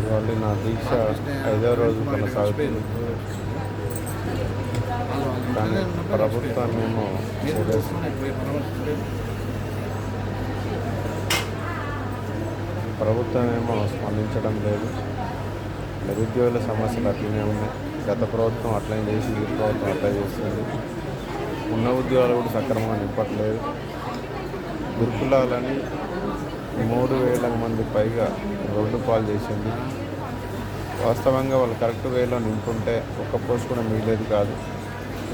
ఇవాళ నా దీక్ష 5వ రోజు కొనసాగుతుంది. కానీ ప్రభుత్వాన్నేమో స్పందించడం లేదు. నిరుద్యోగుల సమస్యలు అట్లనే ఉన్నాయి. గత ప్రభుత్వం అట్లనే చేసింది, ఈ ప్రభుత్వం అట్లా చేస్తుంది. ఉన్న ఉద్యోగాలు కూడా సక్రమంగా నింపట్లేదు. గురుకులాలని 3,000 మంది పైగా రోడ్డు పాలు చేసింది. వాస్తవంగా వాళ్ళు కరెక్ట్ వేలో నింపుంటే ఒక్క పోస్ట్ కూడా మిగిలేదు కాదు.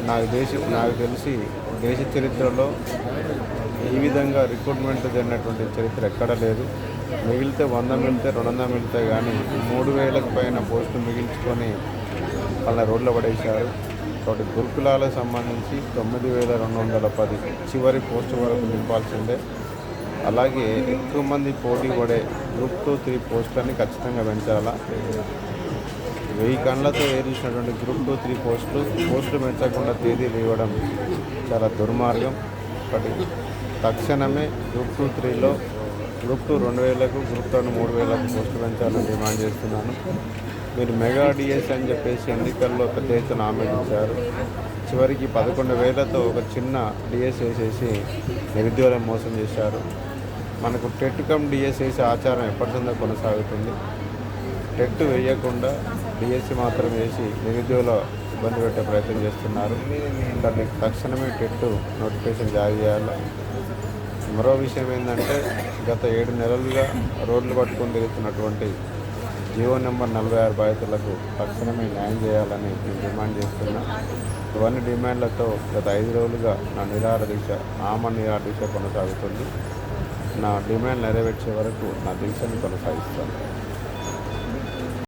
నాకు తెలిసి దేశ చరిత్రలో ఈ విధంగా రిక్రూట్మెంట్ జరిగినటువంటి చరిత్ర ఎక్కడ లేదు. మిగిలితే 100 మిగిలితే 200 మిగులుతాయి, కానీ 3,000కు పైన పోస్టులు మిగిల్చుకొని వాళ్ళ రోడ్లో పడేశారు. కాబట్టి గురుకులాలకు సంబంధించి 9,210 చివరి పోస్టు వరకు నింపాల్సిందే. అలాగే ఎక్కువ మంది పోటీ పడే గ్రూప్ 2, 3 పోస్టులని ఖచ్చితంగా పెంచాలా. 1000 కళ్ళతో ఏర్చినటువంటి గ్రూప్ 2, 3 పోస్టులు పెంచకుండా తేదీలు ఇవ్వడం చాలా దుర్మార్గం. ఒకటి తక్షణమే గ్రూప్ 2, 3లో గ్రూప్ 2 2,000కు, గ్రూప్ 3 3,000కు పోస్టులు పెంచాలని డిమాండ్ చేస్తున్నాను. మీరు మెగా డిఎస్ అని చెప్పేసి ఎన్నికల్లో పెద్ద ఎత్తున ఆమోదించారు. చివరికి 11,000తో ఒక చిన్న డిఎస్ వేసేసి నిరుద్యోగులను మోసం చేశారు. మనకు టెట్ కమ్ డిఎస్ వేసే ఆచారం ఎప్పటిదో కొనసాగుతుంది. టెట్ వేయకుండా డిఎస్సి మాత్రం వేసి నిరుద్యోగుల ఇబ్బంది పెట్టే ప్రయత్నం చేస్తున్నారు. దానికి తక్షణమే టెట్ నోటిఫికేషన్ జారీ చేయాలి. మరో విషయం ఏంటంటే, గత 7 నెలలుగా రోడ్లు పట్టుకొని తిరుగుతున్నటువంటి జీవో నెంబర్ 46 బాధితులకు తక్షణమే న్యాయం చేయాలని నేను డిమాండ్ చేస్తున్నా. ఇవన్నీ డిమాండ్లతో గత 5 రోజులుగా నా నిరాహార దీక్ష కొనసాగుతుంది. నా డిమాండ్ నెరవేర్చే వరకు నా దీక్షను కొనసాగిస్తాను.